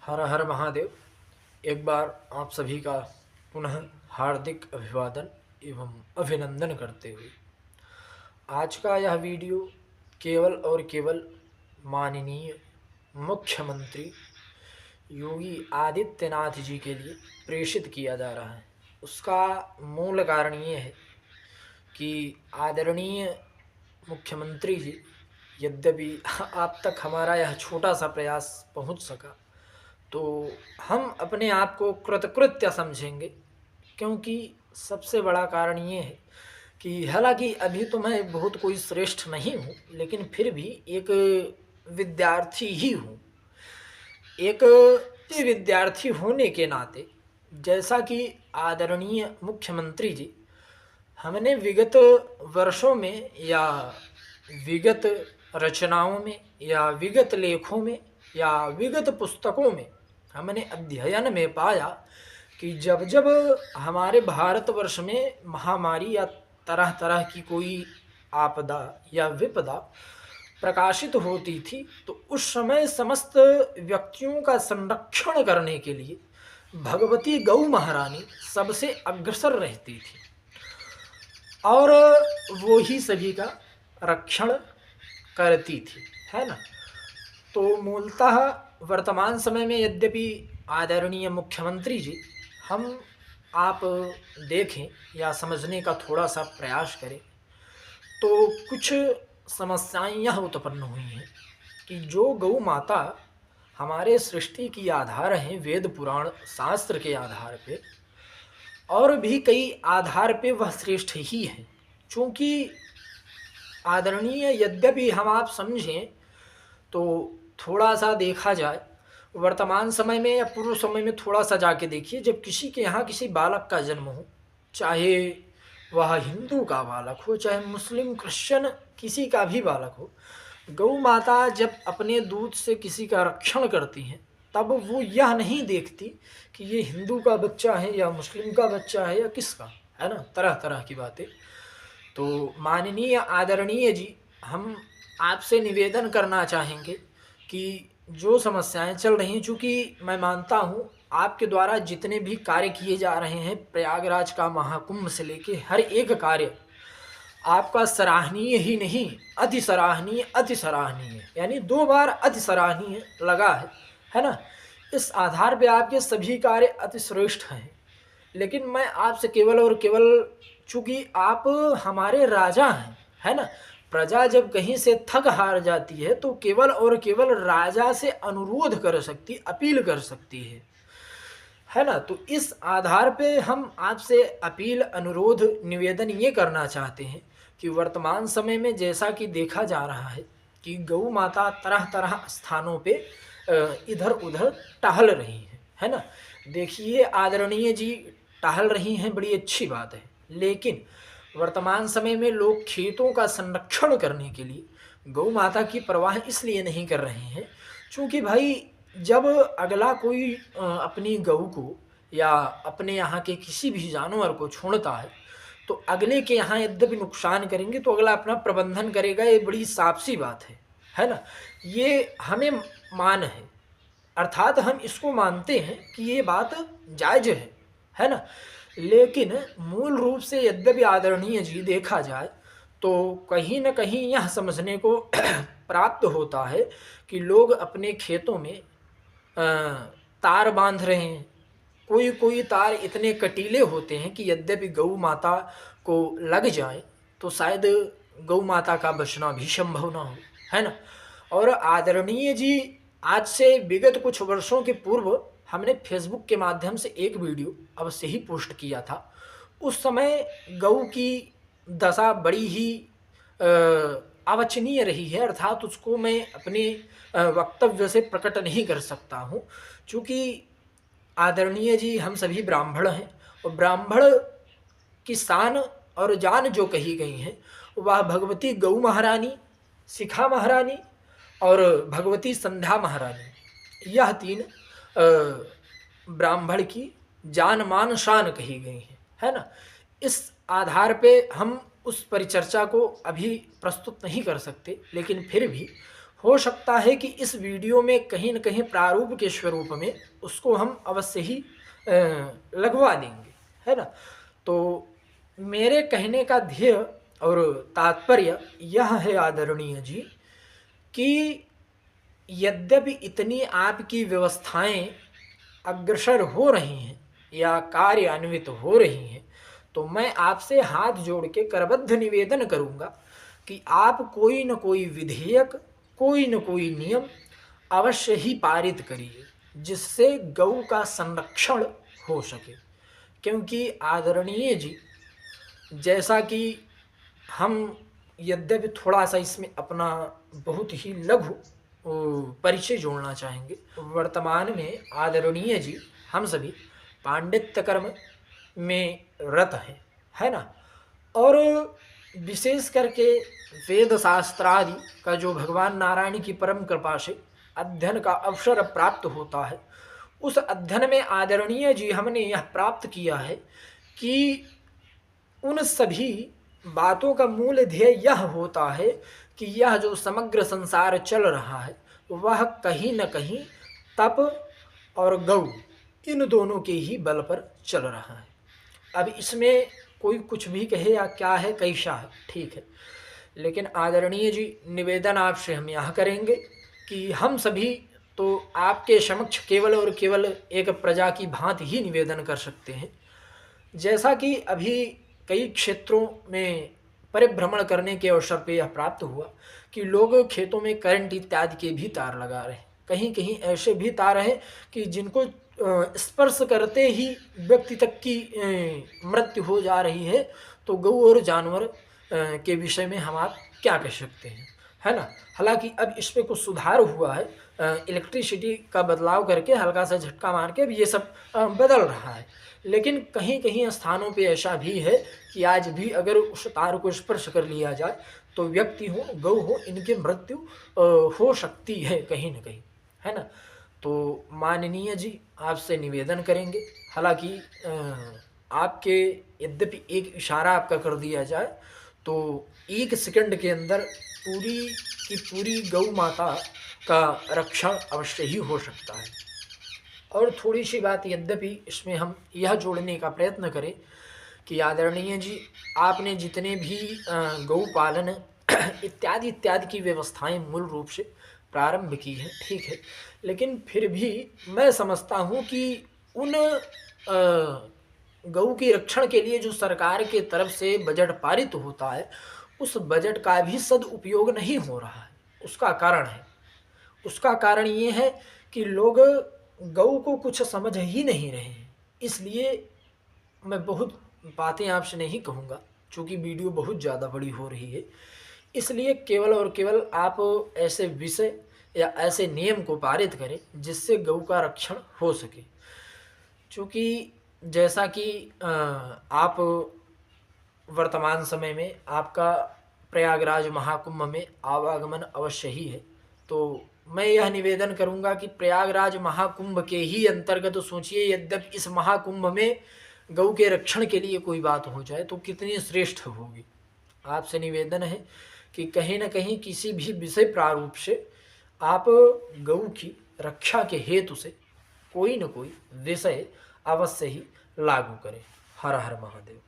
हर हर महादेव। एक बार आप सभी का पुनः हार्दिक अभिवादन एवं अभिनंदन करते हुए आज का यह वीडियो केवल और केवल माननीय मुख्यमंत्री योगी आदित्यनाथ जी के लिए प्रेषित किया जा रहा है। उसका मूल कारण ये है कि आदरणीय मुख्यमंत्री जी, यद्यपि आप तक हमारा यह छोटा सा प्रयास पहुंच सका तो हम अपने आप को कृतकृत्य समझेंगे, क्योंकि सबसे बड़ा कारण ये है कि हालांकि अभी तो मैं बहुत कोई श्रेष्ठ नहीं हूँ, लेकिन फिर भी एक विद्यार्थी ही हूँ। एक विद्यार्थी होने के नाते, जैसा कि आदरणीय मुख्यमंत्री जी हमने विगत वर्षों में या विगत रचनाओं में या विगत लेखों में या विगत पुस्तकों में हमने अध्ययन में पाया कि जब जब हमारे भारतवर्ष में महामारी या तरह तरह की कोई आपदा या विपदा प्रकाशित होती थी तो उस समय समस्त व्यक्तियों का संरक्षण करने के लिए भगवती गौ महारानी सबसे अग्रसर रहती थी और वो ही सभी का रक्षण करती थी, है ना। तो मूलतः वर्तमान समय में यद्यपि आदरणीय मुख्यमंत्री जी हम आप देखें या समझने का थोड़ा सा प्रयास करें तो कुछ समस्याएं यह उत्पन्न हुई हैं कि जो गौ माता हमारे सृष्टि की आधार हैं, वेद पुराण शास्त्र के आधार पे और भी कई आधार पे वह श्रेष्ठ ही है। चूँकि आदरणीय यद्यपि हम आप समझें तो थोड़ा सा देखा जाए वर्तमान समय में या पूर्व समय में थोड़ा सा जाके देखिए, जब किसी के यहाँ किसी बालक का जन्म हो, चाहे वह हिंदू का बालक हो चाहे मुस्लिम क्रिश्चियन किसी का भी बालक हो, गौ माता जब अपने दूध से किसी का रक्षण करती हैं तब वो यह नहीं देखती कि ये हिंदू का बच्चा है या मुस्लिम का बच्चा है या किसका, है ना, तरह तरह की बातें। तो माननीय आदरणीय जी, हम आपसे निवेदन करना चाहेंगे कि जो समस्याएं चल रही हैं, चूँकि मैं मानता हूँ आपके द्वारा जितने भी कार्य किए जा रहे हैं, प्रयागराज का महाकुंभ से लेके हर एक कार्य आपका सराहनीय ही नहीं अति सराहनीय, यानी 2 बार अति सराहनीय लगा है ना। इस आधार पे आपके सभी कार्य अति श्रेष्ठ हैं। लेकिन मैं आपसे केवल और केवल, चूँकि आप हमारे राजा हैं, है ना, प्रजा जब कहीं से थक हार जाती है तो केवल और केवल राजा से अनुरोध कर सकती, अपील कर सकती है ना। तो इस आधार पे हम आपसे अपील, अनुरोध, निवेदन ये करना चाहते हैं कि वर्तमान समय में जैसा कि देखा जा रहा है कि गौ माता तरह तरह स्थानों पे इधर उधर टहल रही है ना। देखिए आदरणीय जी, टहल रही हैं, बड़ी अच्छी बात है, लेकिन वर्तमान समय में लोग खेतों का संरक्षण करने के लिए गौ माता की परवाह इसलिए नहीं कर रहे हैं क्योंकि भाई जब अगला कोई अपनी गऊ को या अपने यहाँ के किसी भी जानवर को छोड़ता है तो अगले के यहाँ यद्यपि नुकसान करेंगे तो अगला अपना प्रबंधन करेगा, ये बड़ी साफ सी बात है ना। ये हमें मान है, अर्थात हम इसको मानते हैं कि ये बात जायज है ना। लेकिन मूल रूप से यद्यपि आदरणीय जी देखा जाए तो कहीं न कहीं यह समझने को प्राप्त होता है कि लोग अपने खेतों में तार बांध रहे हैं। कोई कोई तार इतने कटीले होते हैं कि यद्यपि गौ माता को लग जाए तो शायद गौ माता का बचना भी संभव ना हो, है ना। और आदरणीय जी, आज से विगत कुछ वर्षों के पूर्व हमने फेसबुक के माध्यम से एक वीडियो अवश्य ही पोस्ट किया था। उस समय गऊ की दशा बड़ी ही अवांछनीय रही है, अर्थात उसको मैं अपने वक्तव्य से प्रकट नहीं कर सकता हूँ, क्योंकि आदरणीय जी हम सभी ब्राह्मण हैं और ब्राह्मण की शान और जान जो कही गई है वह भगवती गौ महारानी, शिखा महारानी और भगवती संध्या महारानी, यह 3 ब्राह्मण की जान मान शान कही गई है ना। इस आधार पे हम उस परिचर्चा को अभी प्रस्तुत नहीं कर सकते, लेकिन फिर भी हो सकता है कि इस वीडियो में कहीं न कहीं प्रारूप के स्वरूप में उसको हम अवश्य ही लगवा देंगे, है ना। तो मेरे कहने का ध्येय और तात्पर्य यह है आदरणीय जी कि यद्यपि इतनी आपकी व्यवस्थाएं अग्रसर हो रही हैं या कार्यान्वित हो रही हैं, तो मैं आपसे हाथ जोड़ के करबद्ध निवेदन करूंगा कि आप कोई न कोई विधेयक, कोई न कोई नियम अवश्य ही पारित करिए जिससे गौ का संरक्षण हो सके। क्योंकि आदरणीय जी, जैसा कि हम यद्यपि थोड़ा सा इसमें अपना बहुत ही लघु परिचय जोड़ना चाहेंगे। वर्तमान में आदरणीय जी हम सभी पांडित्य कर्म में रत हैं, है ना। और विशेष करके वेद शास्त्रादि का जो भगवान नारायण की परम कृपा से अध्ययन का अवसर प्राप्त होता है, उस अध्ययन में आदरणीय जी हमने यह प्राप्त किया है कि उन सभी बातों का मूल ध्येय यह होता है कि यह जो समग्र संसार चल रहा है वह कहीं न कहीं तप और गौ इन दोनों के ही बल पर चल रहा है। अब इसमें कोई कुछ भी कहे या क्या है कैसा है, ठीक है, लेकिन आदरणीय जी निवेदन आपसे हम यह करेंगे कि हम सभी तो आपके समक्ष केवल और केवल एक प्रजा की भांति ही निवेदन कर सकते हैं। जैसा कि अभी कई क्षेत्रों में परिभ्रमण करने के अवसर पे यह प्राप्त हुआ कि लोग खेतों में करंट इत्यादि के भी तार लगा रहे हैं। कहीं कहीं ऐसे भी तार हैं कि जिनको स्पर्श करते ही व्यक्ति तक की मृत्यु हो जा रही है। तो गौ और जानवर के विषय में हम आप क्या कह सकते हैं, है ना। हालांकि अब इस पर कुछ सुधार हुआ है, इलेक्ट्रिसिटी का बदलाव करके हल्का सा झटका मार के अब ये सब बदल रहा है। लेकिन कहीं कहीं स्थानों पे ऐसा भी है कि आज भी अगर उस तार को स्पर्श कर लिया जाए तो व्यक्ति हो गौ हो इनकी मृत्यु हो सकती है कहीं न कहीं, है ना। तो माननीय जी आपसे निवेदन करेंगे, हालांकि आपके यद्यपि एक इशारा आपका कर दिया जाए तो 1 सेकंड के अंदर पूरी की पूरी गौ माता का रक्षण अवश्य ही हो सकता है। और थोड़ी सी बात यद्यपि इसमें हम यह जोड़ने का प्रयत्न करें कि आदरणीय जी आपने जितने भी गौ पालन इत्यादि इत्यादि की व्यवस्थाएं मूल रूप से प्रारंभ की है, ठीक है, लेकिन फिर भी मैं समझता हूँ कि उन गौ के रक्षण के लिए जो सरकार के तरफ से बजट पारित होता है उस बजट का भी सदुपयोग नहीं हो रहा है। उसका कारण ये है कि लोग गौ को कुछ समझ ही नहीं रहे हैं। इसलिए मैं बहुत बातें आपसे नहीं कहूँगा क्योंकि वीडियो बहुत ज़्यादा बड़ी हो रही है। इसलिए केवल और केवल आप ऐसे विषय या ऐसे नियम को पारित करें जिससे गौ का रक्षण हो सके। क्योंकि जैसा कि आप वर्तमान समय में आपका प्रयागराज महाकुंभ में आवागमन अवश्य ही है, तो मैं यह निवेदन करूंगा कि प्रयागराज महाकुंभ के ही अंतर्गत सोचिए, यद्यपि इस महाकुंभ में गौ के रक्षण के लिए कोई बात हो जाए तो कितनी श्रेष्ठ होगी। आपसे निवेदन है कि कहीं न कहीं किसी भी विषय प्रारूप से आप गौ की रक्षा के हेतु से कोई न कोई विषय अवश्य ही लागू करें। हर हर महादेव।